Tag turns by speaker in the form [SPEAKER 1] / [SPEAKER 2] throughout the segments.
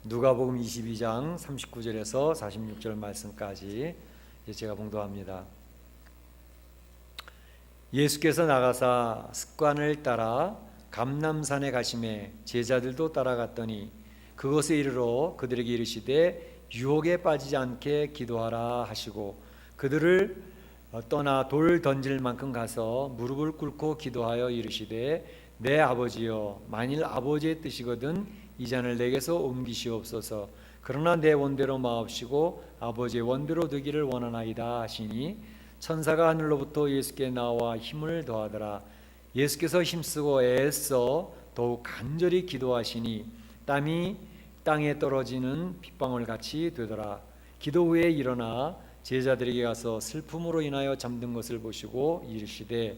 [SPEAKER 1] 누가복음 22장 39절에서 46절 말씀까지 제가 봉독합니다. 예수께서 나가사 습관을 따라 감람산에 가시매 제자들도 따라갔더니 그곳에 이르러 그들에게 이르시되 유혹에 빠지지 않게 기도하라 하시고 그들을 떠나 돌 던질 만큼 가서 무릎을 꿇고 기도하여 이르시되 내 아버지여 만일 아버지의 뜻이거든 이 잔을 내게서 옮기시옵소서. 그러나 내 원대로 마옵시고 아버지의 원대로 되기를 원하나이다 하시니 천사가 하늘로부터 예수께 나와 힘을 더하더라. 예수께서 힘쓰고 애써 더욱 간절히 기도하시니 땀이 땅에 떨어지는 빗방울 같이 되더라. 기도 후에 일어나 제자들에게 가서 슬픔으로 인하여 잠든 것을 보시고 이르시되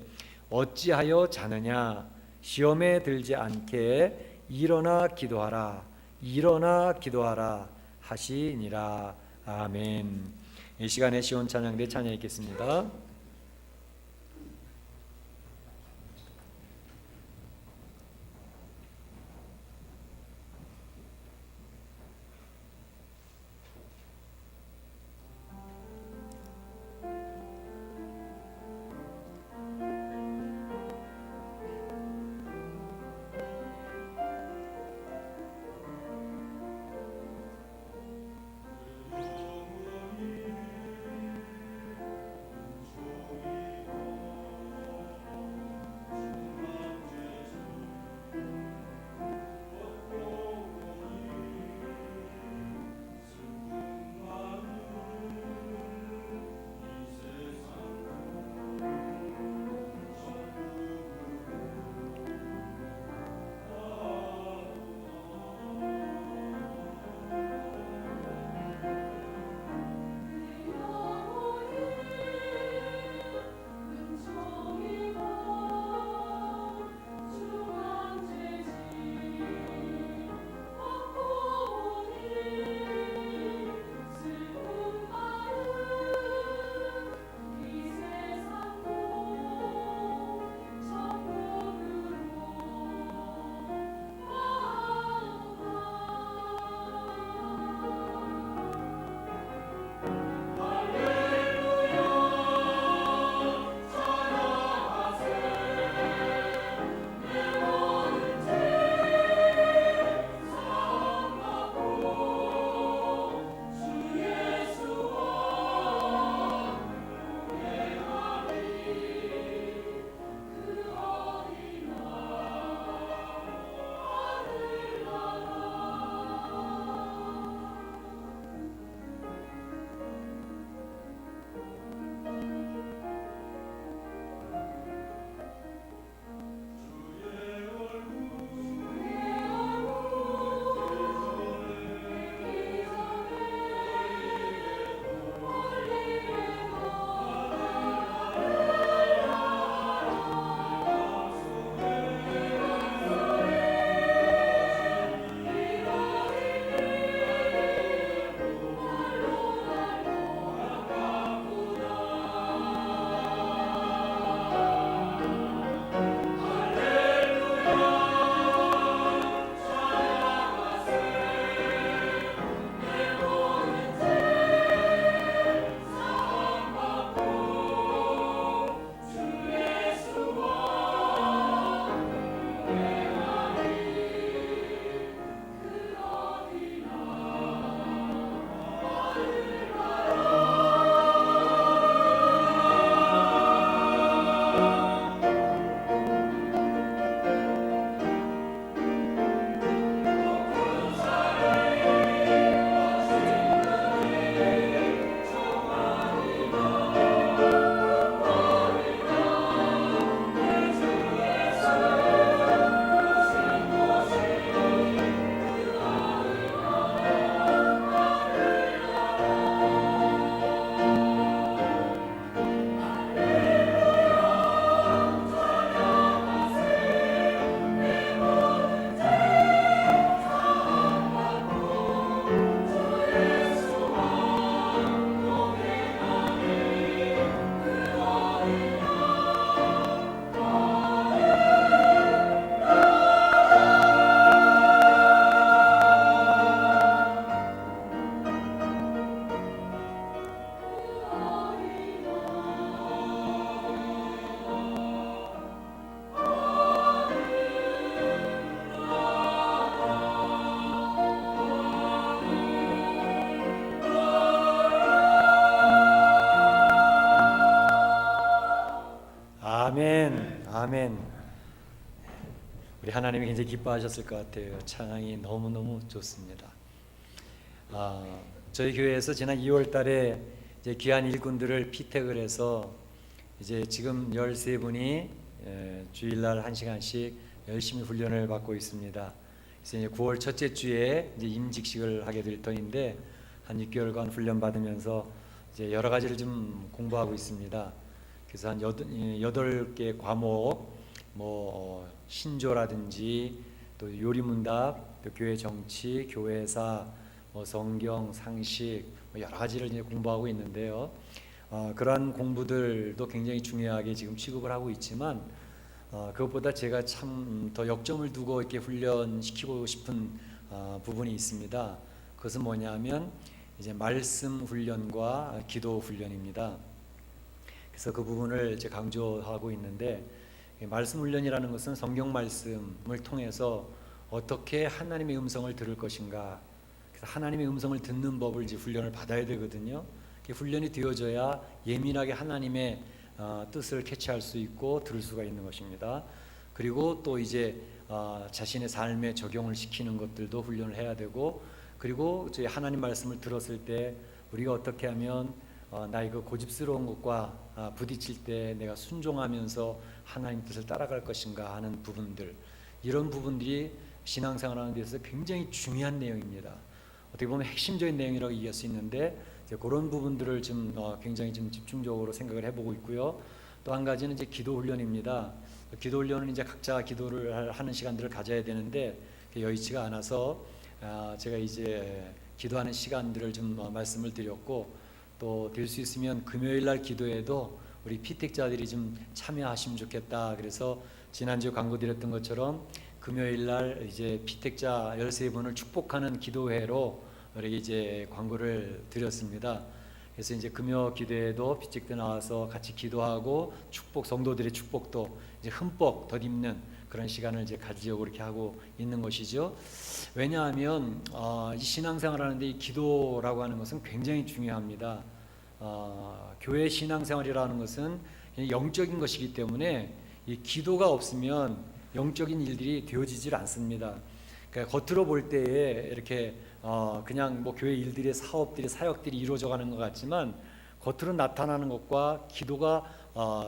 [SPEAKER 1] 어찌하여 자느냐 시험에 들지 않게 일어나 기도하라 하시니라. 아멘. 이 시간에 시온 찬양대 찬양 읽겠습니다. 아멘. 우리 하나님이 굉장히 기뻐하셨을 것 같아요. 찬양이 너무너무 좋습니다. 저희 교회에서 지난 2월 달에 이제 귀한 일꾼들을 피택을 해서 이제 지금 13분이 주일날 1시간씩 열심히 훈련을 받고 있습니다. 그래서 이제 9월 첫째 주에 이제 임직식을 하게 될 터인데 한 6개월간 훈련 받으면서 이제 여러 가지를 좀 공부하고 있습니다. 그래서 한 8개 과목, 신조라든지 또 요리문답, 또 교회 정치, 교회사, 성경, 상식 여러 가지를 이제 공부하고 있는데요. 그러한 공부들도 굉장히 중요하게 지금 취급을 하고 있지만 그것보다 제가 참 더 역점을 두고 이렇게 훈련시키고 싶은 부분이 있습니다. 그것은 뭐냐면 이제 말씀 훈련과 기도 훈련입니다. 그래서 그 부분을 이제 강조하고 있는데, 말씀 훈련이라는 것은 성경 말씀을 통해서 어떻게 하나님의 음성을 들을 것인가, 그래서 하나님의 음성을 듣는 법을 이제 훈련을 받아야 되거든요. 훈련이 되어져야 예민하게 하나님의 뜻을 캐치할 수 있고 들을 수가 있는 것입니다. 그리고 또 이제 자신의 삶에 적용을 시키는 것들도 훈련을 해야 되고, 그리고 저희 하나님 말씀을 들었을 때 우리가 어떻게 하면 나의 그 고집스러운 것과 부딪힐 때 내가 순종하면서 하나님 뜻을 따라갈 것인가 하는 부분들, 이런 부분들이 신앙생활하는 데서 굉장히 중요한 내용입니다. 어떻게 보면 핵심적인 내용이라고 얘기할 수 있는데 그런 부분들을 좀 굉장히 좀 집중적으로 생각을 해보고 있고요. 또 한 가지는 이제 기도 훈련입니다. 기도 훈련은 이제 각자 기도를 하는 시간들을 가져야 되는데 여의치가 않아서 제가 이제 기도하는 시간들을 좀 말씀을 드렸고, 또 될 수 있으면 금요일 날 기도에도 우리 피택자들이 좀 참여하시면 좋겠다. 그래서 지난주 광고 드렸던 것처럼 금요일 날 이제 피택자 13분을 축복하는 기도회로 우리 이제 광고를 드렸습니다. 그래서 이제 금요 기도회도 피택들 나와서 같이 기도하고 축복, 성도들의 축복도 이제 흠뻑 덧입는 그런 시간을 이제 가지려고 이렇게 하고 있는 것이죠. 왜냐하면 이 신앙생활하는데 이 기도라고 하는 것은 굉장히 중요합니다. 교회 신앙생활이라는 것은 영적인 것이기 때문에 이 기도가 없으면 영적인 일들이 되어지질 않습니다. 그러니까 겉으로 볼 때에 이렇게 그냥 교회 일들이, 사업들이, 사역들이 이루어져 가는 것 같지만 겉으로 나타나는 것과 기도가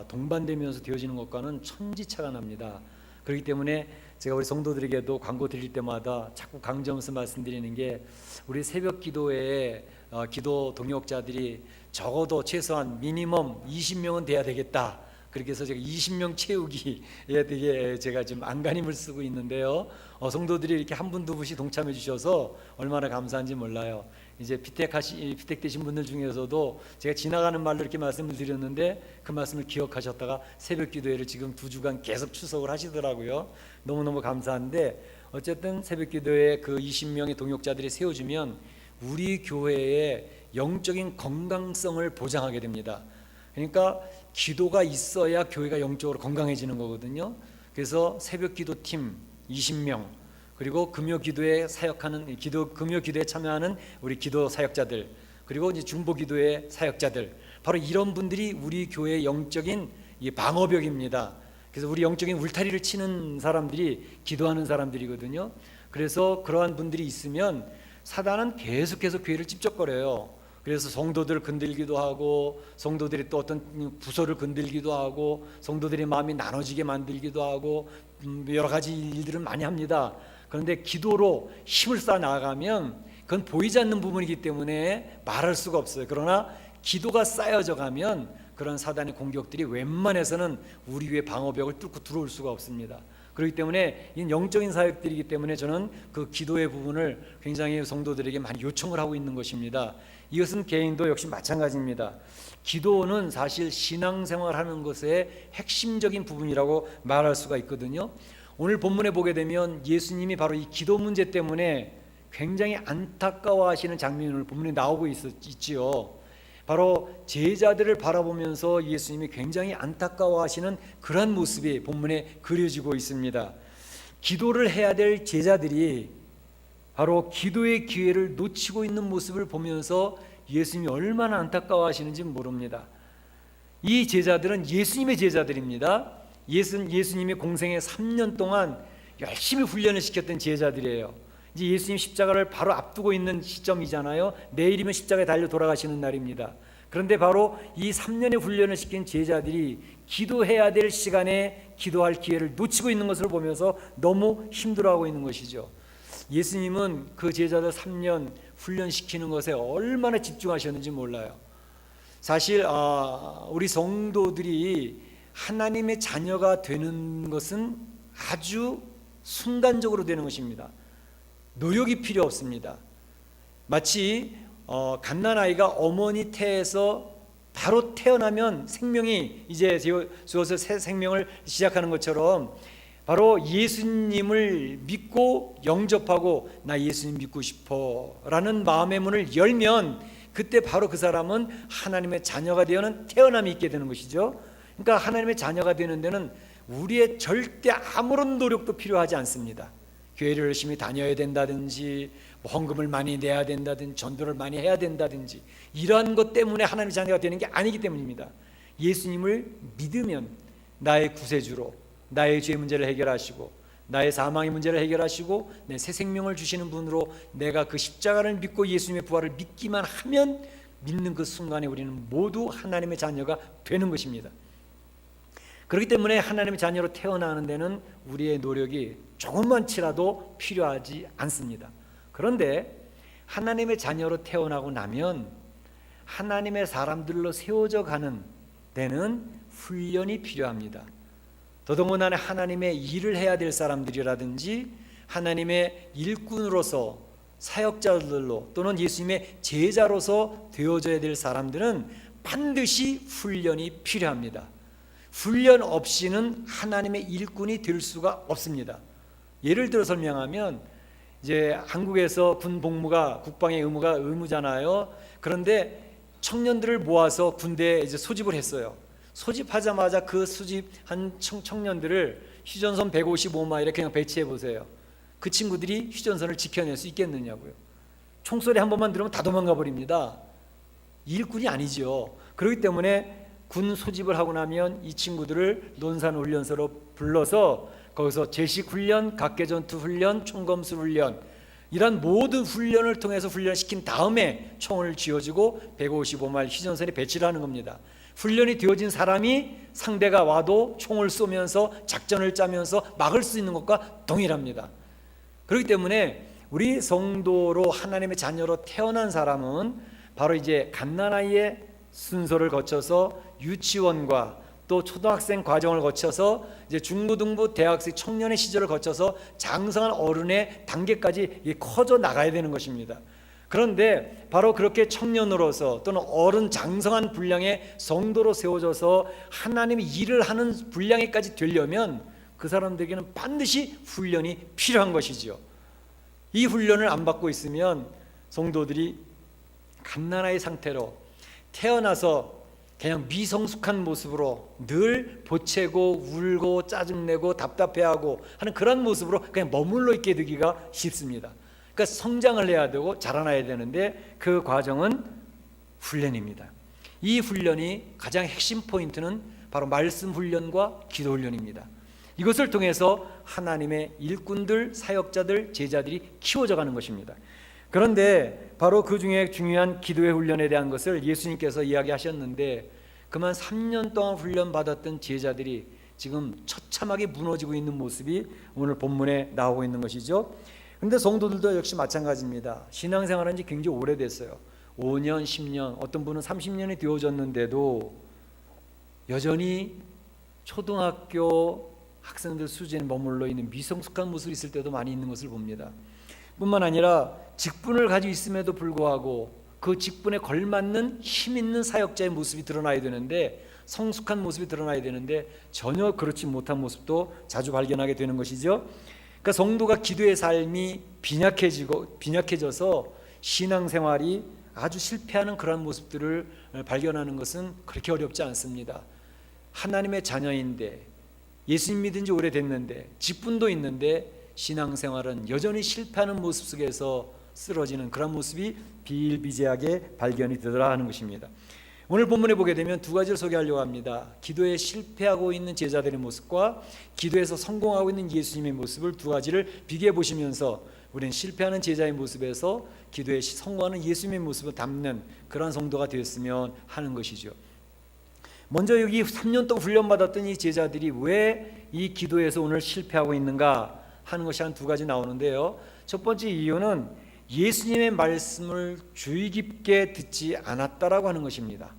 [SPEAKER 1] 동반되면서 되어지는 것과는 천지차가 납니다. 그렇기 때문에 제가 우리 성도들에게도 광고 드릴 때마다 자꾸 강조하면서 말씀드리는 게, 우리 새벽 기도회에 기도 동역자들이 적어도 최소한 미니멈 20명은 돼야 되겠다. 그렇게 해서 제가 20명 채우기에 되게 제가 지금 안간힘을 쓰고 있는데요. 성도들이 이렇게 한 분 두 분씩 동참해 주셔서 얼마나 감사한지 몰라요. 이제 피택되신 분들 중에서도 제가 지나가는 말로 이렇게 말씀을 드렸는데 그 말씀을 기억하셨다가 새벽 기도회를 지금 2주간 계속 추석을 하시더라고요. 너무너무 감사한데, 어쨌든 새벽 기도회에 그 20명의 동역자들이 세워주면 우리 교회의 영적인 건강성을 보장하게 됩니다. 그러니까 기도가 있어야 교회가 영적으로 건강해지는 거거든요. 그래서 새벽 기도팀 20명, 그리고 금요 기도에 사역하는 금요 기도에 참여하는 우리 기도 사역자들, 그리고 이제 중보 기도의 사역자들, 바로 이런 분들이 우리 교회의 영적인 방어벽입니다. 그래서 우리 영적인 울타리를 치는 사람들이 기도하는 사람들이거든요. 그래서 그러한 분들이 있으면 사단은 계속해서 교회를 찝쩍거려요. 그래서 성도들을 건들기도 하고, 성도들이 또 어떤 부서를 건들기도 하고, 성도들의 마음이 나눠지게 만들기도 하고, 여러 가지 일들을 많이 합니다. 그런데 기도로 힘을 쌓아 나가면 그건 보이지 않는 부분이기 때문에 말할 수가 없어요. 그러나 기도가 쌓여져 가면 그런 사단의 공격들이 웬만해서는 우리 위에 방어벽을 뚫고 들어올 수가 없습니다. 그렇기 때문에 이 영적인 사역들이기 때문에 저는 그 기도의 부분을 굉장히 성도들에게 많이 요청을 하고 있는 것입니다. 이것은 개인도 역시 마찬가지입니다. 기도는 사실 신앙생활하는 것의 핵심적인 부분이라고 말할 수가 있거든요. 오늘 본문에 보게 되면 예수님이 바로 이 기도 문제 때문에 굉장히 안타까워하시는 장면이 오늘 본문에 나오고 있지요. 바로 제자들을 바라보면서 예수님이 굉장히 안타까워하시는 그런 모습이 본문에 그려지고 있습니다. 기도를 해야 될 제자들이 바로 기도의 기회를 놓치고 있는 모습을 보면서 예수님이 얼마나 안타까워하시는지 모릅니다. 이 제자들은 예수님의 제자들입니다. 예수님이 공생애 3년 동안 열심히 훈련을 시켰던 제자들이에요. 이제 예수님 십자가를 바로 앞두고 있는 시점이잖아요. 내일이면 십자가에 달려 돌아가시는 날입니다. 그런데 바로 이 3년의 훈련을 시킨 제자들이 기도해야 될 시간에 기도할 기회를 놓치고 있는 것을 보면서 너무 힘들어하고 있는 것이죠. 예수님은 그 제자들 3년 훈련시키는 것에 얼마나 집중하셨는지 몰라요. 사실 우리 성도들이 하나님의 자녀가 되는 것은 아주 순간적으로 되는 것입니다. 노력이 필요 없습니다. 마치 갓난아이가 어머니 태에서 바로 태어나면 생명이 이제 주어서 새 생명을 시작하는 것처럼 바로 예수님을 믿고 영접하고 나 예수님 믿고 싶어 라는 마음의 문을 열면 그때 바로 그 사람은 하나님의 자녀가 되어는 태어남이 있게 되는 것이죠. 그러니까 하나님의 자녀가 되는 데는 우리의 절대 아무런 노력도 필요하지 않습니다. 교회를 열심히 다녀야 된다든지 헌금을 많이 내야 된다든지 전도를 많이 해야 된다든지 이러한 것 때문에 하나님의 자녀가 되는 게 아니기 때문입니다. 예수님을 믿으면 나의 구세주로 나의 죄 문제를 해결하시고 나의 사망의 문제를 해결하시고 내 새 생명을 주시는 분으로 내가 그 십자가를 믿고 예수님의 부활을 믿기만 하면 믿는 그 순간에 우리는 모두 하나님의 자녀가 되는 것입니다. 그렇기 때문에 하나님의 자녀로 태어나는 데는 우리의 노력이 조금만치라도 필요하지 않습니다. 그런데 하나님의 자녀로 태어나고 나면 하나님의 사람들로 세워져 가는 데는 훈련이 필요합니다. 더더군다나 하나님의 일을 해야 될 사람들이라든지 하나님의 일꾼으로서 사역자들로 또는 예수님의 제자로서 되어져야 될 사람들은 반드시 훈련이 필요합니다. 훈련 없이는 하나님의 일꾼이 될 수가 없습니다. 예를 들어 설명하면 이제 한국에서 군 복무가 국방의 의무가 의무잖아요. 그런데 청년들을 모아서 군대에 이제 소집을 했어요. 소집하자마자 그 소집한 청년들을 휴전선 155마일에 그냥 배치해 보세요. 그 친구들이 휴전선을 지켜낼 수 있겠느냐고요. 총소리 한 번만 들으면 다 도망가 버립니다. 일꾼이 아니죠. 그렇기 때문에 군 소집을 하고 나면 이 친구들을 논산훈련소로 불러서 거기서 제식훈련, 각개전투훈련, 총검술 훈련 이런 모든 훈련을 통해서 훈련시킨 다음에 총을 쥐어주고 155마일 휴전선에 배치를 하는 겁니다. 훈련이 되어진 사람이 상대가 와도 총을 쏘면서 작전을 짜면서 막을 수 있는 것과 동일합니다. 그렇기 때문에 우리 성도로 하나님의 자녀로 태어난 사람은 바로 이제 갓난아이의 순서를 거쳐서 유치원과 또 초등학생 과정을 거쳐서 이제 중고등부, 대학생, 청년의 시절을 거쳐서 장성한 어른의 단계까지 커져 나가야 되는 것입니다. 그런데 바로 그렇게 청년으로서 또는 어른 장성한 분량의 성도로 세워져서 하나님의 일을 하는 분량에까지 되려면 그 사람들에게는 반드시 훈련이 필요한 것이죠. 이 훈련을 안 받고 있으면 성도들이 갓난아이 상태로 태어나서 그냥 미성숙한 모습으로 늘 보채고 울고 짜증내고 답답해하고 하는 그런 모습으로 그냥 머물러 있게 되기가 쉽습니다. 그러니까 성장을 해야 되고 자라나야 되는데 그 과정은 훈련입니다. 이 훈련이 가장 핵심 포인트는 바로 말씀 훈련과 기도 훈련입니다. 이것을 통해서 하나님의 일꾼들, 사역자들, 제자들이 키워져 가는 것입니다. 그런데 바로 그 중에 중요한 기도의 훈련에 대한 것을 예수님께서 이야기하셨는데 그만 3년 동안 훈련받았던 제자들이 지금 처참하게 무너지고 있는 모습이 오늘 본문에 나오고 있는 것이죠. 그런데 성도들도 역시 마찬가지입니다. 신앙생활한 지 굉장히 오래됐어요. 5년, 10년, 어떤 분은 30년이 되어졌는데도 여전히 초등학교 학생들 수준에 머물러 있는 미성숙한 모습이 있을 때도 많이 있는 것을 봅니다. 뿐만 아니라 직분을 가지고 있음에도 불구하고 그 직분에 걸맞는 힘 있는 사역자의 모습이 드러나야 되는데 성숙한 모습이 드러나야 되는데 전혀 그렇지 못한 모습도 자주 발견하게 되는 것이죠. 그러니까 성도가 기도의 삶이 빈약해져서 신앙생활이 아주 실패하는 그런 모습들을 발견하는 것은 그렇게 어렵지 않습니다. 하나님의 자녀인데 예수님 믿은 지 오래됐는데 직분도 있는데 신앙생활은 여전히 실패하는 모습 속에서 쓰러지는 그런 모습이 비일비재하게 발견이 되더라 하는 것입니다. 오늘 본문에 보게 되면 두 가지를 소개하려고 합니다. 기도에 실패하고 있는 제자들의 모습과 기도에서 성공하고 있는 예수님의 모습을 두 가지를 비교해 보시면서 우리는 실패하는 제자의 모습에서 기도에 성공하는 예수님의 모습을 담는 그런 성도가 되었으면 하는 것이죠. 먼저 여기 3년 동안 훈련받았던 이 제자들이 왜 이 기도에서 오늘 실패하고 있는가 하는 것이 한 두 가지 나오는데요. 첫 번째 이유는 예수님의 말씀을 주의 깊게 듣지 않았다라고 하는 것입니다.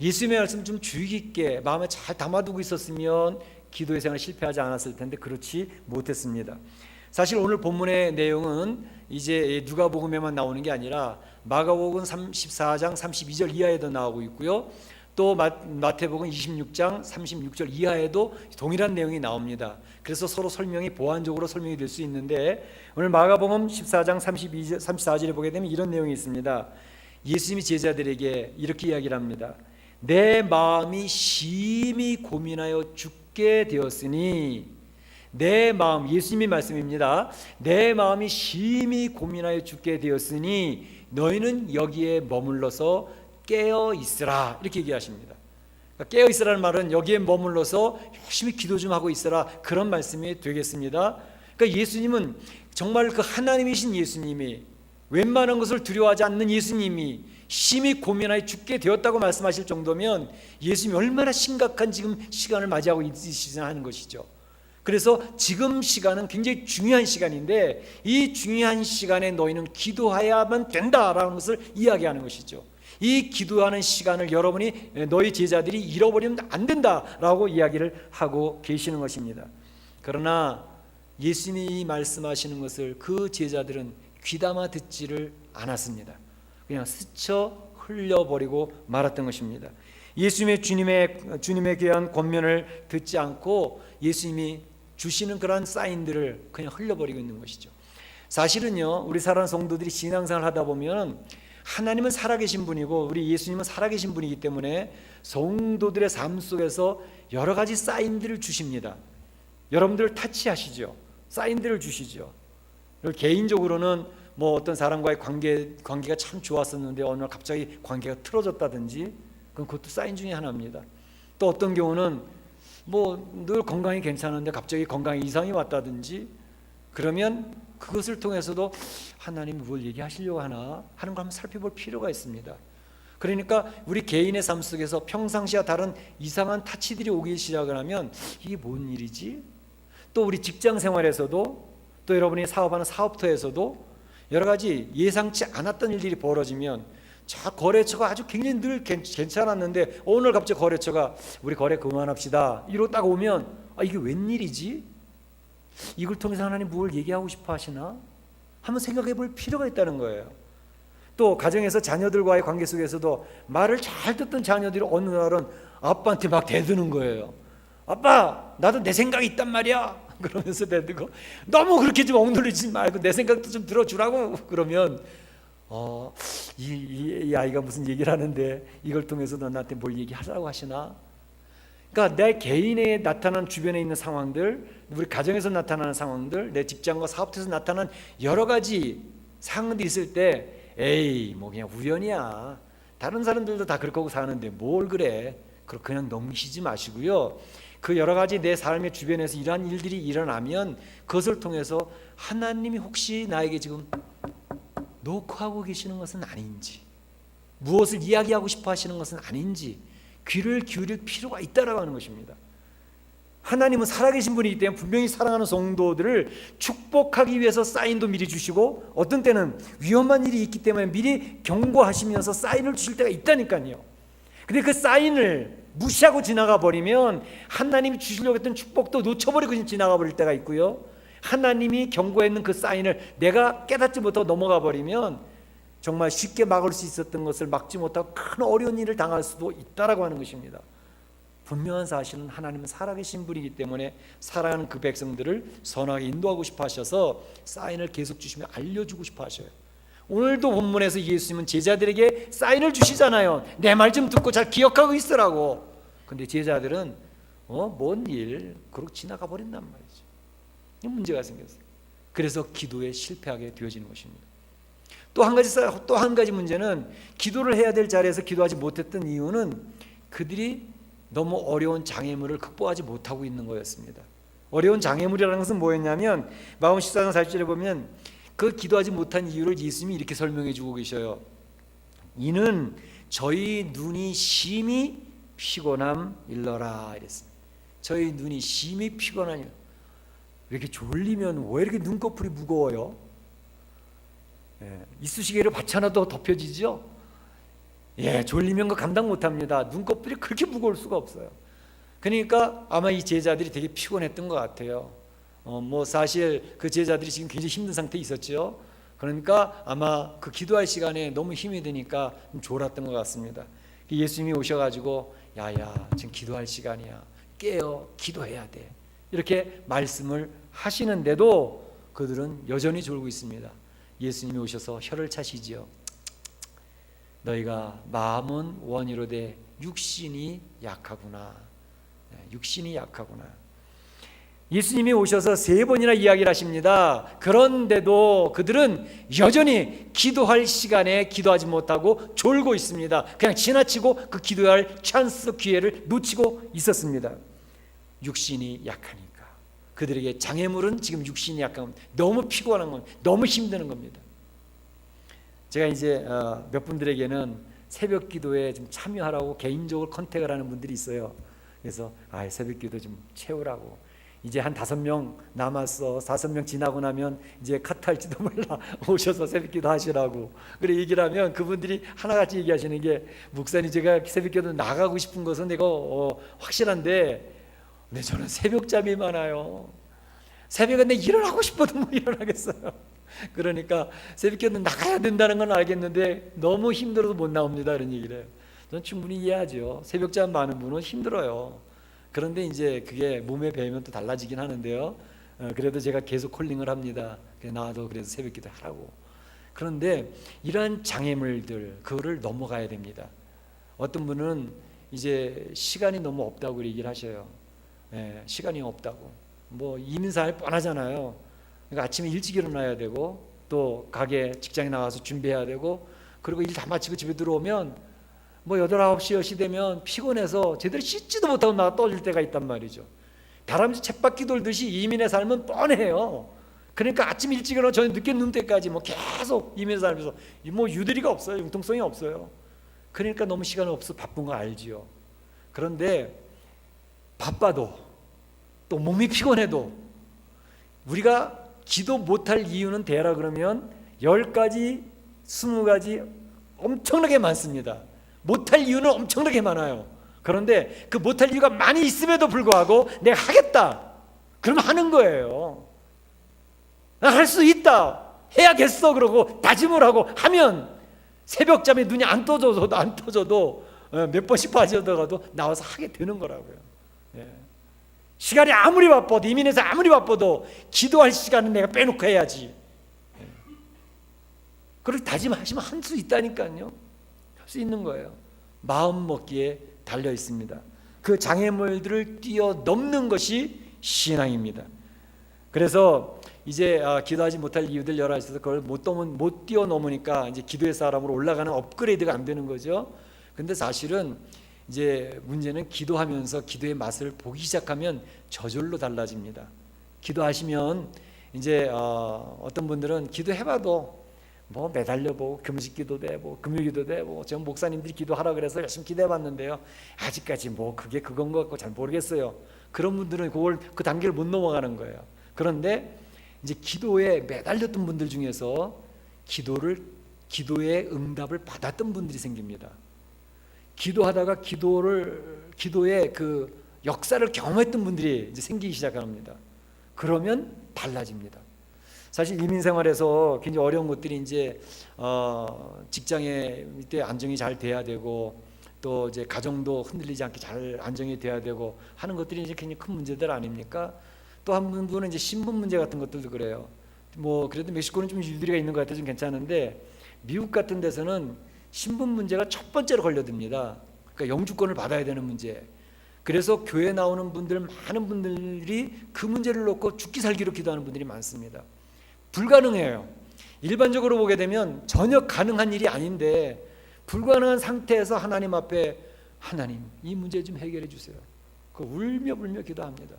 [SPEAKER 1] 예수님의 말씀 좀 주의 깊게 마음에 잘 담아두고 있었으면 기도의 생활 실패하지 않았을 텐데 그렇지 못했습니다. 사실 오늘 본문의 내용은 이제 누가복음에만 나오는 게 아니라 마가복음 14장 32절 이하에도 나오고 있고요. 또 마태복음 26장 36절 이하에도 동일한 내용이 나옵니다. 그래서 서로 설명이 보완적으로 설명이 될 수 있는데 오늘 마가복음 14장 34절에 보게 되면 이런 내용이 있습니다. 예수님이 제자들에게 이렇게 이야기를 합니다. 내 마음이 심히 고민하여 죽게 되었으니, 내 마음, 예수님의 말씀입니다. 내 마음이 심히 고민하여 죽게 되었으니 너희는 여기에 머물러서 깨어 있으라, 이렇게 얘기하십니다. 그러니까 깨어 있으라는 말은 여기에 머물러서 열심히 기도 좀 하고 있으라, 그런 말씀이 되겠습니다. 그러니까 예수님은 정말 그 하나님이신 예수님이, 웬만한 것을 두려워하지 않는 예수님이 심히 고민하여 죽게 되었다고 말씀하실 정도면 예수님이 얼마나 심각한 지금 시간을 맞이하고 있으시나 하는 것이죠. 그래서 지금 시간은 굉장히 중요한 시간인데 이 중요한 시간에 너희는 기도해야만 된다라는 것을 이야기하는 것이죠. 이 기도하는 시간을 여러분이, 너희 제자들이 잃어버리면 안 된다라고 이야기를 하고 계시는 것입니다. 그러나 예수님이 말씀하시는 것을 그 제자들은 귀담아 듣지를 않았습니다. 그냥 스쳐 흘려버리고 말았던 것입니다. 예수님의 주님의 귀한 권면을 듣지 않고 예수님이 주시는 그러한 사인들을 그냥 흘려버리고 있는 것이죠. 사실은요, 우리 사랑하는 성도들이 신앙생활을 하다 보면 하나님은 살아계신 분이고 우리 예수님은 살아계신 분이기 때문에 성도들의 삶 속에서 여러 가지 사인들을 주십니다. 여러분들 타치하시죠. 사인들을 주시죠. 개인적으로는 뭐 어떤 사람과의 관계가 참 좋았었는데 어느 날 갑자기 관계가 틀어졌다든지, 그것도 사인 중에 하나입니다. 또 어떤 경우는 뭐 늘 건강이 괜찮은데 갑자기 건강에 이상이 왔다든지, 그러면 그것을 통해서도 하나님이 뭘 얘기하시려고 하나 하는 걸 한번 살펴볼 필요가 있습니다. 그러니까 우리 개인의 삶 속에서 평상시와 다른 이상한 타치들이 오기 시작을 하면 이게 뭔 일이지? 또 우리 직장 생활에서도, 또 여러분이 사업하는 사업터에서도 여러 가지 예상치 않았던 일들이 벌어지면, 자, 거래처가 아주 굉장히 늘 괜찮았는데 오늘 갑자기 거래처가 우리 거래 그만합시다 이러고 딱 오면 이게 웬일이지? 이걸 통해서 하나님 뭘 얘기하고 싶어 하시나? 한번 생각해 볼 필요가 있다는 거예요. 또 가정에서 자녀들과의 관계 속에서도 말을 잘 듣던 자녀들이 어느 날은 아빠한테 막 대드는 거예요. 아빠, 나도 내 생각이 있단 말이야. 그러면서 대드고, 너무 그렇게 좀 억눌리지 말고 내 생각도 좀 들어주라고. 그러면 이 아이가 무슨 얘기를 하는데 이걸 통해서 너 나한테 뭘 얘기하라고 하시나? 그러니까 내 개인에 나타난 주변에 있는 상황들, 우리 가정에서 나타나는 상황들, 내 직장과 사업에서 나타난 여러 가지 상황들이 있을 때, 에이 뭐 그냥 우연이야, 다른 사람들도 다 그럴 거고 사는데 뭘 그래, 그냥 넘기시지 마시고요. 그 여러 가지 내 삶의 주변에서 이러한 일들이 일어나면 그것을 통해서 하나님이 혹시 나에게 지금 녹화하고 계시는 것은 아닌지, 무엇을 이야기하고 싶어 하시는 것은 아닌지 귀를 기울일 필요가 있다라고 하는 것입니다. 하나님은 살아계신 분이기 때문에 분명히 사랑하는 성도들을 축복하기 위해서 사인도 미리 주시고, 어떤 때는 위험한 일이 있기 때문에 미리 경고하시면서 사인을 주실 때가 있다니까요. 근데 그 사인을 무시하고 지나가 버리면 하나님이 주시려고 했던 축복도 놓쳐버리고 지나가 버릴 때가 있고요, 하나님이 경고했는 그 사인을 내가 깨닫지 못하고 넘어가 버리면 정말 쉽게 막을 수 있었던 것을 막지 못하고 큰 어려운 일을 당할 수도 있다라고 하는 것입니다. 분명한 사실은 하나님은 살아계신 분이기 때문에 사랑하는 그 백성들을 선하게 인도하고 싶어 하셔서 사인을 계속 주시며 알려주고 싶어 하셔요. 오늘도 본문에서 예수님은 제자들에게 사인을 주시잖아요. 내 말 좀 듣고 잘 기억하고 있으라고. 근데 제자들은 뭔 일 그러고 지나가 버린단 말이죠. 문제가 생겼어요. 그래서 기도에 실패하게 되어지는 것입니다. 또 한 가지 문제는 기도를 해야 될 자리에서 기도하지 못했던 이유는 그들이 너무 어려운 장애물을 극복하지 못하고 있는 거였습니다. 어려운 장애물이라는 것은 뭐였냐면 마음 14장 40절에 보면 그 기도하지 못한 이유를 예수님이 이렇게 설명해 주고 계셔요. 이는 저희 눈이 심히 피곤함 일러라 이랬습니다. 저희 눈이 심히 피곤하니, 이렇게 졸리면 왜 이렇게 눈꺼풀이 무거워요? 이쑤시개를 받쳐놔도 덮여지죠? 졸리면 그 감당 못합니다. 눈꺼풀이 그렇게 무거울 수가 없어요. 그러니까 아마 이 제자들이 되게 피곤했던 것 같아요. 사실 그 제자들이 지금 굉장히 힘든 상태에 있었죠. 그러니까 아마 그 기도할 시간에 너무 힘이 드니까 좀 졸았던 것 같습니다. 예수님이 오셔가지고 야야 지금 기도할 시간이야, 깨어 기도해야 돼, 이렇게 말씀을 하시는데도 그들은 여전히 졸고 있습니다. 예수님이 오셔서 혀를 차시지요. 너희가 마음은 원이로되 육신이 약하구나. 육신이 약하구나. 예수님이 오셔서 3번이나 이야기를 하십니다. 그런데도 그들은 여전히 기도할 시간에 기도하지 못하고 졸고 있습니다. 그냥 지나치고 그 기도할 찬스, 기회를 놓치고 있었습니다. 육신이 약하니까. 그들에게 장애물은 지금 육신이 약한, 너무 피곤한 겁니다. 너무 힘드는 겁니다. 제가 이제 몇 분들에게는 새벽 기도에 좀 참여하라고 개인적으로 컨택을 하는 분들이 있어요. 그래서 새벽 기도 좀 채우라고. 이제 한 5명 남았어. 5명 지나고 나면 이제 카트할지도 몰라. 오셔서 새벽기도 하시라고. 그래 얘기를 하면 그분들이 하나같이 얘기하시는 게, 목사님 제가 새벽기도 나가고 싶은 것은 내가 확실한데 근데 저는 새벽잠이 많아요. 새벽에 내 일어나고 싶어도 못 일어나겠어요. 그러니까 새벽기도 나가야 된다는 건 알겠는데 너무 힘들어도 못 나옵니다, 이런 얘기를 해요. 저는 충분히 이해하죠. 새벽잠 많은 분은 힘들어요. 그런데 이제 그게 몸에 배면 또 달라지긴 하는데요. 그래도 제가 계속 콜링을 합니다. 나도 그래서 새벽기도 하라고. 그런데 이러한 장애물들, 그거를 넘어가야 됩니다. 어떤 분은 이제 시간이 너무 없다고 얘기를 하셔요. 시간이 없다고. 이민사할 뻔하잖아요. 그러니까 아침에 일찍 일어나야 되고, 또 가게 직장에 나가서 준비해야 되고, 그리고 일 다 마치고 집에 들어오면 8, 9시, 10시 되면 피곤해서 제대로 씻지도 못하고 나가 떠질 때가 있단 말이죠. 다람쥐 쳇바퀴 돌듯이 이민의 삶은 뻔해요. 그러니까 아침 일찍 일어나 저녁 늦게 눈 때까지 계속 이민의 삶에서 유대리가 없어요. 융통성이 없어요. 그러니까 너무 시간이 없어 바쁜 거 알지요. 그런데 바빠도 또 몸이 피곤해도 우리가 기도 못할 이유는 되라 그러면 10가지, 20가지 엄청나게 많습니다. 못할 이유는 엄청나게 많아요. 그런데 그 못할 이유가 많이 있음에도 불구하고 내가 하겠다 그러면 하는 거예요. 할 수 있다, 해야겠어 그러고 다짐을 하고 하면 새벽잠에 눈이 안 떠져도 몇 번씩 빠져들어가도 나와서 하게 되는 거라고요. 시간이 아무리 바빠도, 이민에서 아무리 바빠도 기도할 시간은 내가 빼놓고 해야지. 그렇게 다짐하시면 할 수 있다니까요. 할 수 있는 거예요. 마음 먹기에 달려 있습니다. 그 장애물들을 뛰어넘는 것이 신앙입니다. 그래서 이제 기도하지 못할 이유들 여러 가지 있어서 그걸 못 뛰어넘으니까 이제 기도의 사람으로 올라가는 업그레이드가 안 되는 거죠. 근데 사실은 이제 문제는 기도하면서 기도의 맛을 보기 시작하면 저절로 달라집니다. 기도하시면 이제 어떤 분들은 기도해봐도 매달려보고 금식기도도 해보고 금요기도도 해보고, 전 목사님들이 기도하라 그래서 열심히 기도해봤는데요, 아직까지 그게 그건 것 같고 잘 모르겠어요. 그런 분들은 그 단계를 못 넘어가는 거예요. 그런데 이제 기도에 매달렸던 분들 중에서 기도의 응답을 받았던 분들이 생깁니다. 기도하다가 기도의 그 역사를 경험했던 분들이 이제 생기기 시작합니다. 그러면 달라집니다. 사실 이민생활에서 굉장히 어려운 것들이 이제 직장에 이때 안정이 잘 돼야 되고, 또 이제 가정도 흔들리지 않게 잘 안정이 돼야 되고 하는 것들이 이제 굉장히 큰 문제들 아닙니까? 또 한 분은 이제 신분 문제 같은 것들도 그래요. 그래도 멕시코는 좀 유두리가 있는 것 같아서 좀 괜찮은데, 미국 같은 데서는 신분 문제가 첫 번째로 걸려듭니다. 그러니까 영주권을 받아야 되는 문제. 그래서 교회 나오는 분들, 많은 분들이 그 문제를 놓고 죽기 살기로 기도하는 분들이 많습니다. 불가능해요. 일반적으로 보게 되면 전혀 가능한 일이 아닌데 불가능한 상태에서 하나님 앞에 하나님 이 문제 좀 해결해 주세요. 그 울며 불며 기도합니다.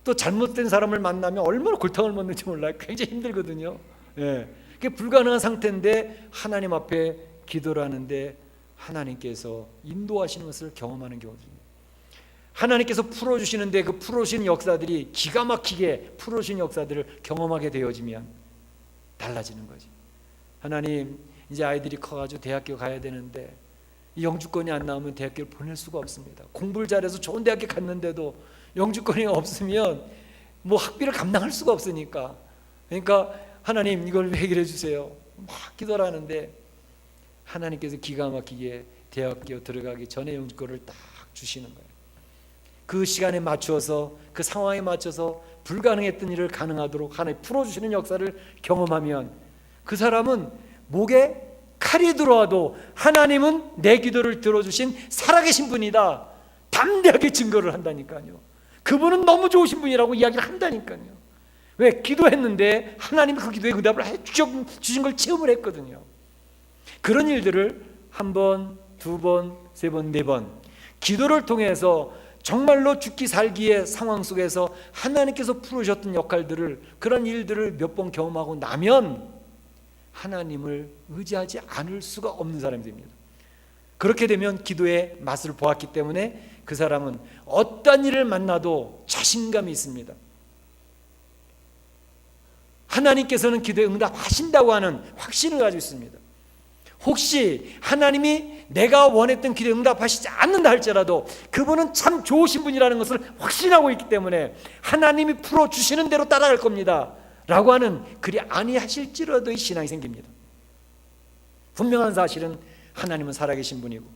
[SPEAKER 1] 또 잘못된 사람을 만나면 얼마나 골탕을 먹는지 몰라요. 굉장히 힘들거든요. 예. 그게 불가능한 상태인데 하나님 앞에 기도를 하는데 하나님께서 인도하시는 것을 경험하는 경우입니다. 하나님께서 풀어주시는데 그 풀어주시는 역사들이 기가 막히게 풀어주시는 역사들을 경험하게 되어지면 달라지는 거지. 하나님 이제 아이들이 커가지고 대학교 가야 되는데 이 영주권이 안 나오면 대학교를 보낼 수가 없습니다. 공부를 잘해서 좋은 대학교 갔는데도 영주권이 없으면 뭐 학비를 감당할 수가 없으니까, 그러니까 하나님 이걸 해결해 주세요 막 기도를 하는데 하나님께서 기가 막히게 대학교 들어가기 전에 영주권을 딱 주시는 거예요. 그 시간에 맞추어서 그 상황에 맞춰서 불가능했던 일을 가능하도록 하나님 풀어주시는 역사를 경험하면 그 사람은 목에 칼이 들어와도 하나님은 내 기도를 들어주신 살아계신 분이다 담대하게 증거를 한다니까요. 그분은 너무 좋으신 분이라고 이야기를 한다니까요. 왜? 기도했는데 하나님이 그 기도에 응답을 해주신 걸 체험을 했거든요. 그런 일들을 한 번, 두 번, 세 번, 네 번 기도를 통해서 정말로 죽기 살기의 상황 속에서 하나님께서 풀으셨던 역할들을, 그런 일들을 몇 번 경험하고 나면 하나님을 의지하지 않을 수가 없는 사람이 됩니다. 그렇게 되면 기도의 맛을 보았기 때문에 그 사람은 어떤 일을 만나도 자신감이 있습니다. 하나님께서는 기도에 응답하신다고 하는 확신을 가지고 있습니다. 혹시 하나님이 내가 원했던 기도에 응답하시지 않는다 할지라도 그분은 참 좋으신 분이라는 것을 확신하고 있기 때문에 하나님이 풀어주시는 대로 따라갈 겁니다 라고 하는, 그리 아니하실지라도의 신앙이 생깁니다. 분명한 사실은 하나님은 살아계신 분이고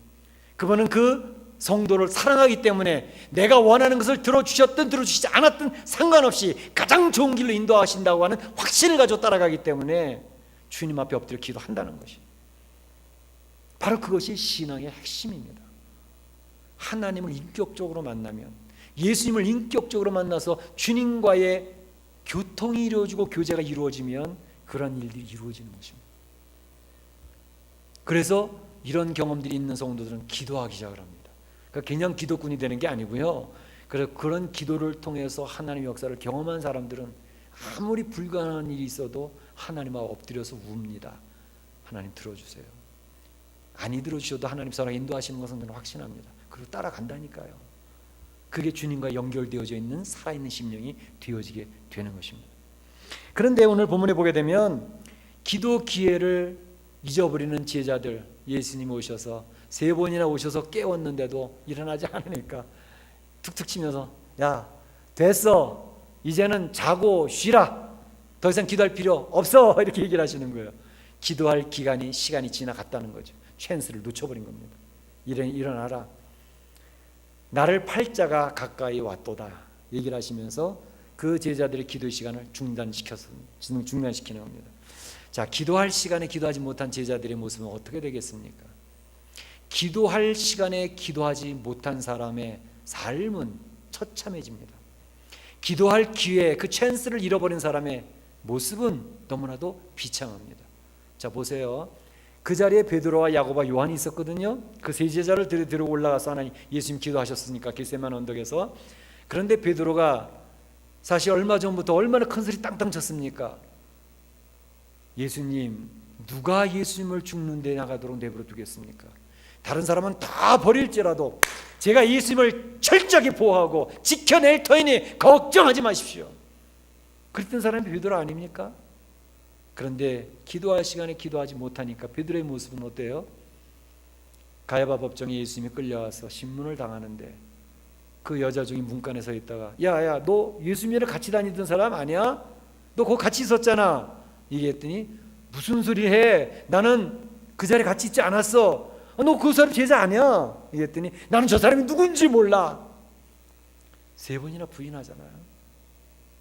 [SPEAKER 1] 그분은 그 성도를 사랑하기 때문에 내가 원하는 것을 들어주셨든 들어주시지 않았든 상관없이 가장 좋은 길로 인도하신다고 하는 확신을 가지고 따라가기 때문에 주님 앞에 엎드려 기도한다는 것이, 바로 그것이 신앙의 핵심입니다. 하나님을 인격적으로 만나면, 예수님을 인격적으로 만나서 주님과의 교통이 이루어지고 교제가 이루어지면 그런 일들이 이루어지는 것입니다. 그래서 이런 경험들이 있는 성도들은 기도하기 시작을 합니다. 그러니까 그냥 기도꾼이 되는 게 아니고요. 그래서 그런 기도를 통해서 하나님의 역사를 경험한 사람들은 아무리 불가능한 일이 있어도 하나님 앞에 엎드려서 웁니다. 하나님 들어주세요. 아니 들어주셔도 하나님 사랑 인도하시는 것은 저는 확신합니다. 그리고 따라간다니까요. 그게 주님과 연결되어져 있는 살아있는 심령이 되어지게 되는 것입니다. 그런데 오늘 본문에 보게 되면 기도 기회를 잊어버리는 제자들, 예수님이 오셔서 3번이나 오셔서 깨웠는데도 일어나지 않으니까 툭툭 치면서 야 됐어, 이제는 자고 쉬라, 더 이상 기도할 필요 없어, 이렇게 얘기를 하시는 거예요. 기도할 기간이, 시간이 지나갔다는 거죠. 찬스를 놓쳐버린 겁니다. 일어나라, 나를 팔자가 가까이 왔도다 얘기를 하시면서 그 제자들의 기도 시간을 중단시키는 겁니다. 자, 기도할 시간에 기도하지 못한 제자들의 모습은 어떻게 되겠습니까? 기도할 시간에 기도하지 못한 사람의 삶은 처참해집니다. 기도할 기회, 그 찬스를 잃어버린 사람의 모습은 너무나도 비참합니다. 자, 보세요. 그 자리에 베드로와 야고보와 요한이 있었거든요. 그 세 제자를 데리고 올라가서 하나님, 예수님 기도하셨으니까 겟세마네 언덕에서. 그런데 베드로가 사실 얼마 전부터 얼마나 큰 소리 땅땅 쳤습니까? 예수님, 누가 예수님을 죽는 데 나가도록 내버려 두겠습니까? 다른 사람은 다 버릴지라도 제가 예수님을 철저하게 보호하고 지켜낼 터이니 걱정하지 마십시오. 그랬던 사람이 베드로 아닙니까? 그런데 기도할 시간에 기도하지 못하니까 베드로의 모습은 어때요? 가야바 법정에 예수님이 끌려와서 신문을 당하는데 그 여자 중에 문간에 서 있다가 야야, 너 예수님이랑 같이 다니던 사람 아니야? 너 거기 같이 있었잖아. 얘기했더니 무슨 소리 해? 나는 그 자리에 같이 있지 않았어. 너 그 사람 제자 아니야? 얘기했더니 나는 저 사람이 누군지 몰라. 3번이나 부인하잖아요.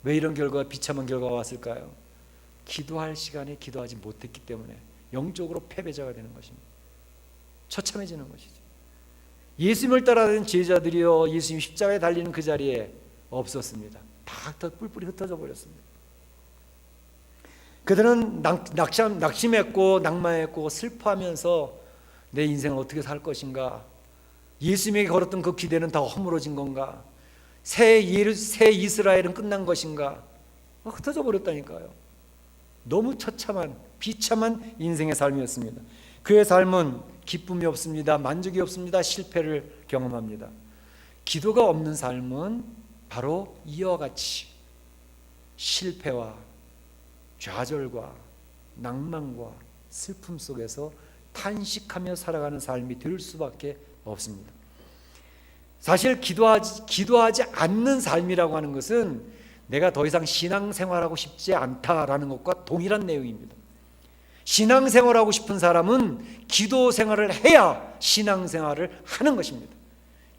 [SPEAKER 1] 왜 이런 결과가, 비참한 결과가 왔을까요? 기도할 시간에 기도하지 못했기 때문에 영적으로 패배자가 되는 것입니다. 처참해지는 것이죠. 예수님을 따라다니는 제자들이요, 예수님 십자가에 달리는 그 자리에 없었습니다. 다 뿔뿔이 흩어져 버렸습니다. 그들은 낙심했고 낭만했고 슬퍼하면서 내 인생을 어떻게 살 것인가, 예수님에게 걸었던 그 기대는 다 허물어진 건가, 새 이스라엘은 끝난 것인가, 흩어져 버렸다니까요. 너무 처참한 비참한 인생의 삶이었습니다. 그의 삶은 기쁨이 없습니다. 만족이 없습니다. 실패를 경험합니다. 기도가 없는 삶은 바로 이와 같이 실패와 좌절과 낭만과 슬픔 속에서 탄식하며 살아가는 삶이 될 수밖에 없습니다. 사실 기도하지 않는 삶이라고 하는 것은 내가 더 이상 신앙생활하고 싶지 않다라는 것과 동일한 내용입니다. 신앙생활하고 싶은 사람은 기도생활을 해야 신앙생활을 하는 것입니다.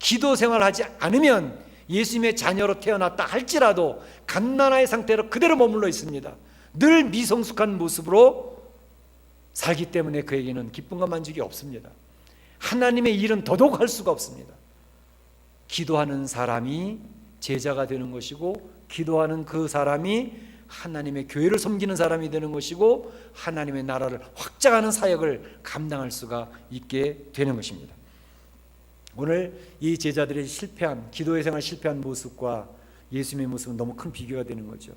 [SPEAKER 1] 기도생활하지 않으면 예수님의 자녀로 태어났다 할지라도 갓난아의 상태로 그대로 머물러 있습니다. 늘 미성숙한 모습으로 살기 때문에 그에게는 기쁨과 만족이 없습니다. 하나님의 일은 더더욱 할 수가 없습니다. 기도하는 사람이 제자가 되는 것이고, 기도하는 그 사람이 하나님의 교회를 섬기는 사람이 되는 것이고, 하나님의 나라를 확장하는 사역을 감당할 수가 있게 되는 것입니다. 오늘 이 제자들의 기도의 생활 실패한 모습과 예수님의 모습은 너무 큰 비교가 되는 거죠.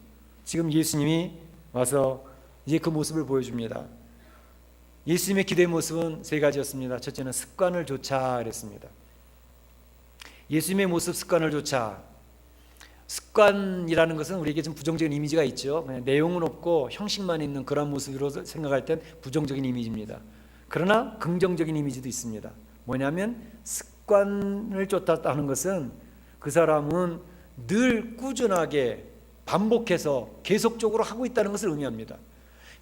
[SPEAKER 1] 지금 예수님이 와서 이제 그 모습을 보여줍니다. 예수님의 기도의 모습은 세 가지였습니다. 첫째는 습관을 좇아 그랬습니다. 예수님의 모습, 습관을 좇아. 습관이라는 것은 우리에게 좀 부정적인 이미지가 있죠. 그냥 내용은 없고 형식만 있는 그런 모습으로 생각할 땐 부정적인 이미지입니다. 그러나 긍정적인 이미지도 있습니다. 뭐냐면 습관을 쫓았다는 것은 그 사람은 늘 꾸준하게 반복해서 계속적으로 하고 있다는 것을 의미합니다.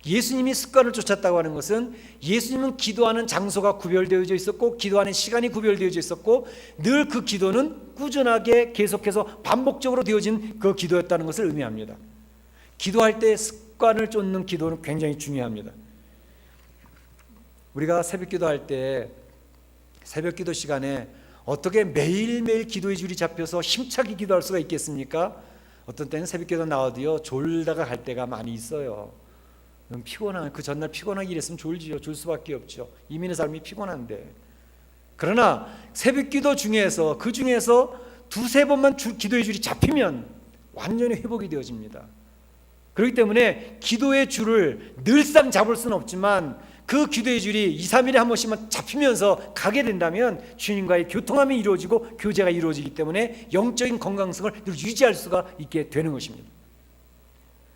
[SPEAKER 1] 예수님이 습관을 쫓았다고 하는 것은 예수님은 기도하는 장소가 구별되어져 있었고, 기도하는 시간이 구별되어져 있었고, 늘 그 기도는 꾸준하게 계속해서 반복적으로 되어진 그 기도였다는 것을 의미합니다. 기도할 때 습관을 쫓는 기도는 굉장히 중요합니다. 우리가 새벽 기도할 때 새벽 기도 시간에 어떻게 매일매일 기도의 줄이 잡혀서 힘차게 기도할 수가 있겠습니까? 어떤 때는 새벽 기도 나와도요 졸다가 갈 때가 많이 있어요. 피곤한, 그 전날 피곤하게 일했으면 졸지요. 졸 수밖에 없죠. 이민의 삶이 피곤한데. 그러나 새벽 기도 중에서 그 중에서 두세 번만 기도의 줄이 잡히면 완전히 회복이 되어집니다. 그렇기 때문에 기도의 줄을 늘상 잡을 수는 없지만 그 기도의 줄이 2, 3일에 한 번씩만 잡히면서 가게 된다면 주님과의 교통함이 이루어지고 교제가 이루어지기 때문에 영적인 건강성을 늘 유지할 수가 있게 되는 것입니다.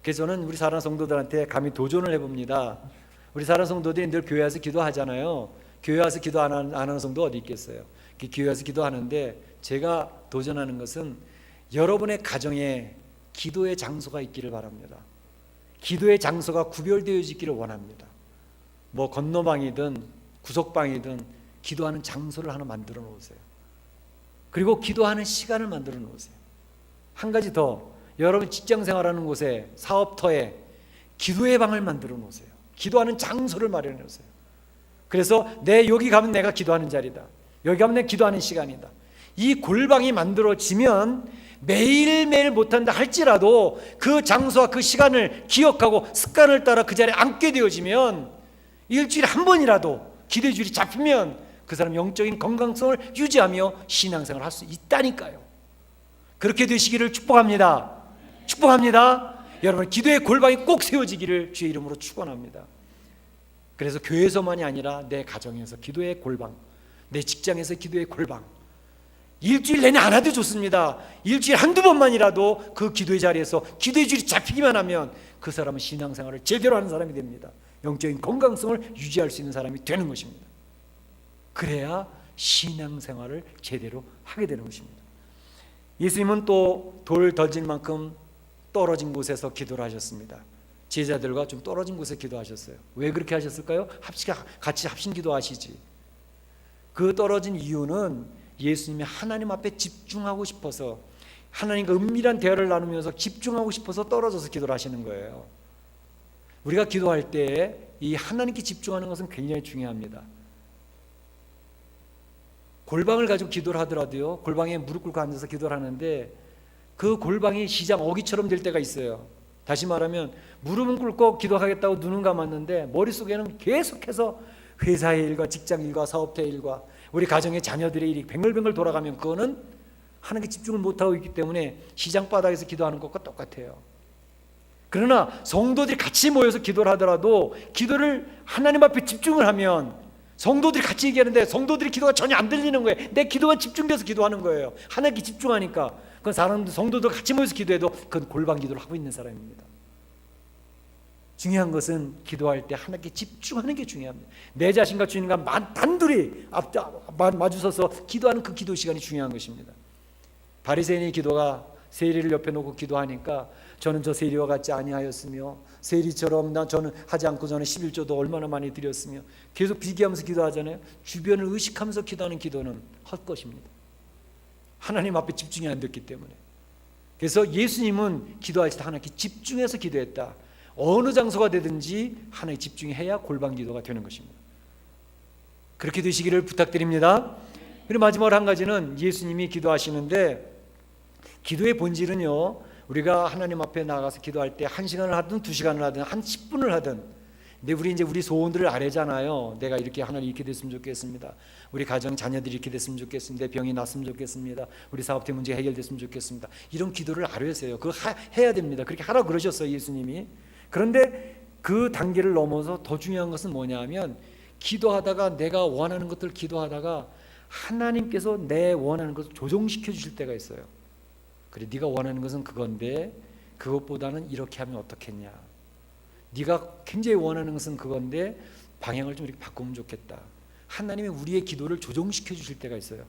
[SPEAKER 1] 그래서 저는 우리 사랑하는 성도들한테 감히 도전을 해봅니다. 우리 사랑하는 성도들이 늘 교회 와서 기도하잖아요. 교회 와서 기도 안 하는 성도 어디 있겠어요? 교회 와서 기도하는데 제가 도전하는 것은 여러분의 가정에 기도의 장소가 있기를 바랍니다. 기도의 장소가 구별되어지기를 원합니다. 뭐 건너방이든 구석방이든 기도하는 장소를 하나 만들어 놓으세요. 그리고 기도하는 시간을 만들어 놓으세요. 한 가지 더, 여러분 직장 생활하는 곳에, 사업터에 기도의 방을 만들어 놓으세요. 기도하는 장소를 마련해 놓으세요. 그래서 여기 가면 내가 기도하는 자리다. 여기 가면 내가 기도하는 시간이다. 이 골방이 만들어지면 매일매일 못한다 할지라도 그 장소와 그 시간을 기억하고 습관을 따라 그 자리에 앉게 되어지면 일주일에 한 번이라도 기도의 줄이 잡히면 그 사람 영적인 건강성을 유지하며 신앙생활을 할 수 있다니까요. 그렇게 되시기를 축복합니다. 축복합니다. 여러분 기도의 골방이 꼭 세워지기를 주의 이름으로 축원합니다. 그래서 교회에서만이 아니라 내 가정에서 기도의 골방, 내 직장에서 기도의 골방, 일주일 내내 안 해도 좋습니다. 일주일 한두 번만이라도 그 기도의 자리에서 기도의 줄이 잡히기만 하면 그 사람은 신앙생활을 제대로 하는 사람이 됩니다. 영적인 건강성을 유지할 수 있는 사람이 되는 것입니다. 그래야 신앙생활을 제대로 하게 되는 것입니다. 예수님은 또 돌 던질 만큼 떨어진 곳에서 기도를 하셨습니다. 제자들과 좀 떨어진 곳에 기도하셨어요. 왜 그렇게 하셨을까요? 같이 합심 기도하시지. 그 떨어진 이유는 예수님이 하나님 앞에 집중하고 싶어서, 하나님과 은밀한 대화를 나누면서 집중하고 싶어서 떨어져서 기도를 하시는 거예요. 우리가 기도할 때 이 하나님께 집중하는 것은 굉장히 중요합니다. 골방을 가지고 기도를 하더라도요, 골방에 무릎 꿇고 앉아서 기도를 하는데 그 골방이 시장 어귀처럼 될 때가 있어요. 다시 말하면 무릎은 꿇고 기도하겠다고 눈은 감았는데 머릿속에는 계속해서 회사의 일과 직장 일과 사업의 일과 우리 가정의 자녀들의 일이 뱅글뱅글 돌아가면 그거는 하나님께 집중을 못하고 있기 때문에 시장 바닥에서 기도하는 것과 똑같아요. 그러나 성도들이 같이 모여서 기도를 하더라도 기도를 하나님 앞에 집중을 하면 성도들이 같이 얘기하는데 성도들이 기도가 전혀 안 들리는 거예요. 내 기도만 집중돼서 기도하는 거예요. 하나님께 집중하니까. 그건 사람들 성도들 같이 모여서 기도해도 그건 골방 기도를 하고 있는 사람입니다. 중요한 것은 기도할 때 하나님께 집중하는 게 중요합니다. 내 자신과 주님과 단둘이 마주서서 기도하는 그 기도 시간이 중요한 것입니다. 바리새인의 기도가 세리를 옆에 놓고 기도하니까 저는 저 세리와 같지 아니하였으며 세리처럼 저는 하지 않고 전에 11조도 얼마나 많이 드렸으며 계속 비교하면서 기도하잖아요. 주변을 의식하면서 기도하는 기도는 헛것입니다. 하나님 앞에 집중이 안 됐기 때문에. 그래서 예수님은 기도할 때 하나님께 집중해서 기도했다. 어느 장소가 되든지 하나님께 집중해야 골방 기도가 되는 것입니다. 그렇게 되시기를 부탁드립니다. 그리고 마지막으로 한 가지는 예수님이 기도하시는데 기도의 본질은요, 우리가 하나님 앞에 나가서 기도할 때 1시간을 하든 2시간을 하든 한 10분을 하든, 근데 우리 소원들을 아뢰잖아요. 내가 이렇게 하나님 이렇게 됐으면 좋겠습니다. 우리 가정 자녀들이 이렇게 됐으면 좋겠습니다. 병이 났으면 좋겠습니다. 우리 사업의 문제가 해결됐으면 좋겠습니다. 이런 기도를 아뢰세요. 그거 해야 됩니다. 그렇게 하라고 그러셨어요, 예수님이. 그런데 그 단계를 넘어서 더 중요한 것은 뭐냐면 기도하다가 내가 원하는 것들을 기도하다가 하나님께서 내 원하는 것을 조정시켜 주실 때가 있어요. 그래, 네가 원하는 것은 그건데 그것보다는 이렇게 하면 어떻겠냐. 네가 굉장히 원하는 것은 그건데 방향을 좀 이렇게 바꾸면 좋겠다. 하나님이 우리의 기도를 조정시켜 주실 때가 있어요.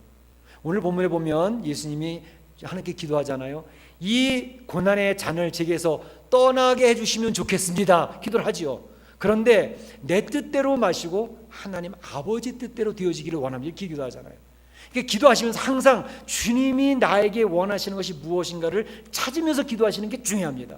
[SPEAKER 1] 오늘 본문에 보면 예수님이 하나님께 기도하잖아요. 이 고난의 잔을 제게서 떠나게 해주시면 좋겠습니다. 기도를 하지요. 그런데 내 뜻대로 마시고 하나님 아버지 뜻대로 되어지기를 원합니다. 이렇게 기도하잖아요. 그러니까 기도하시면서 항상 주님이 나에게 원하시는 것이 무엇인가를 찾으면서 기도하시는 게 중요합니다.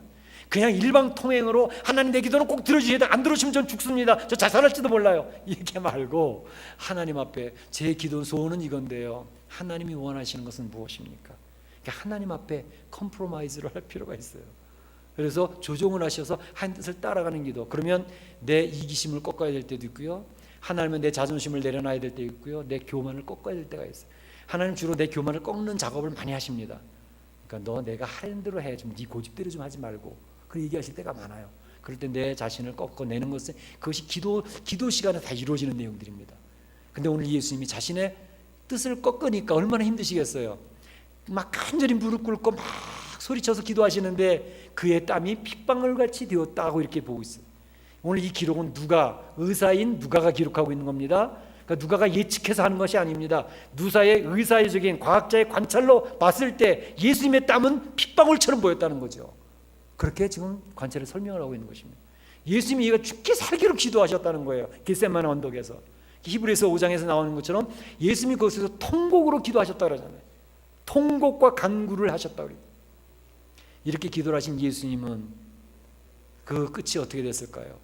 [SPEAKER 1] 그냥 일방통행으로 하나님 내 기도는 꼭 들어주셔야 돼. 안 들어주시면 전 죽습니다. 저 자살할지도 몰라요. 이렇게 말고 하나님 앞에 제 기도 소원은 이건데요. 하나님이 원하시는 것은 무엇입니까? 그러니까 하나님 앞에 컴프로마이즈를 할 필요가 있어요. 그래서 조정을 하셔서 한 뜻을 따라가는 기도. 그러면 내 이기심을 꺾어야 될 때도 있고요. 하나님은 내 자존심을 내려놔야 될 때 있고요. 내 교만을 꺾어야 될 때가 있어요. 하나님 주로 내 교만을 꺾는 작업을 많이 하십니다. 그러니까 너 내가 하는 대로 해. 좀 네 고집대로 좀 하지 말고. 그렇게 얘기하실 때가 많아요. 그럴 때 내 자신을 꺾어내는 것은 그것이 기도 시간에 다 이루어지는 내용들입니다. 근데 오늘 예수님이 자신의 뜻을 꺾으니까 얼마나 힘드시겠어요. 막 간절히 무릎 꿇고 막 소리쳐서 기도하시는데 그의 땀이 핏방울같이 되었다고 이렇게 보고 있어요. 오늘 이 기록은 의사인 누가가 기록하고 있는 겁니다. 그러니까 누가가 예측해서 하는 것이 아닙니다. 누사의 의사적인 과학자의 관찰로 봤을 때 예수님의 땀은 핏방울처럼 보였다는 거죠. 그렇게 지금 관찰을 설명을 하고 있는 것입니다. 예수님이 이가 죽기 살기로 기도하셨다는 거예요. 겟세마네 언덕에서. 히브리서 5장에서 나오는 것처럼 예수님이 그것에서 통곡으로 기도하셨다고 그러잖아요. 통곡과 간구를 하셨다고 그래요. 이렇게 기도를 하신 예수님은 그 끝이 어떻게 됐을까요?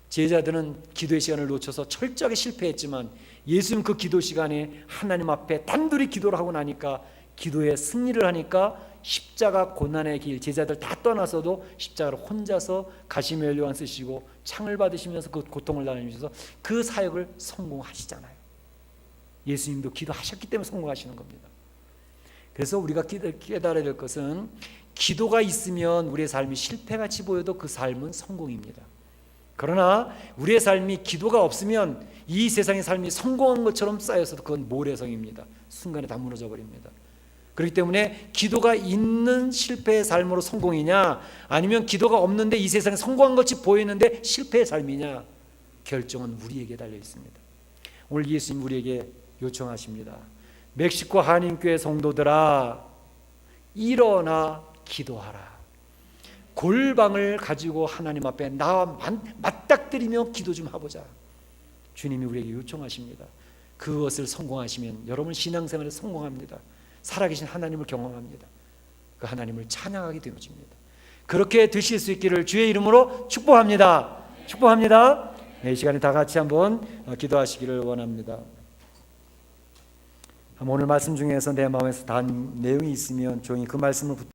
[SPEAKER 1] 제자들은 기도의 시간을 놓쳐서 철저하게 실패했지만 예수님 그 기도 시간에 하나님 앞에 단둘이 기도를 하고 나니까 기도에 승리를 하니까 십자가 고난의 길, 제자들 다 떠나서도 십자가를 혼자서 가시멜로만 쓰시고 창을 받으시면서 그 고통을 나누면서 그 사역을 성공하시잖아요. 예수님도 기도하셨기 때문에 성공하시는 겁니다. 그래서 우리가 깨달아야 될 것은 기도가 있으면 우리의 삶이 실패같이 보여도 그 삶은 성공입니다. 그러나 우리의 삶이 기도가 없으면 이 세상의 삶이 성공한 것처럼 쌓여서도 그건 모래성입니다. 순간에 다 무너져 버립니다. 그렇기 때문에 기도가 있는 실패의 삶으로 성공이냐 아니면 기도가 없는데 이 세상에 성공한 것이 보이는데 실패의 삶이냐 결정은 우리에게 달려 있습니다. 오늘 예수님 우리에게 요청하십니다. 멕시코 한인교회 성도들아 일어나 기도하라. 골방을 가지고 하나님 앞에 나와 맞닥뜨리며 기도 좀 해보자. 주님이 우리에게 요청하십니다. 그것을 성공하시면 여러분 신앙생활에 성공합니다. 살아계신 하나님을 경험합니다. 그 하나님을 찬양하게 되어집니다. 그렇게 되실 수 있기를 주의 이름으로 축복합니다. 축복합니다. 이 시간에 다 같이 한번 기도하시기를 원합니다. 오늘 말씀 중에서 내 마음에서 단 내용이 있으면 종이 그 말씀을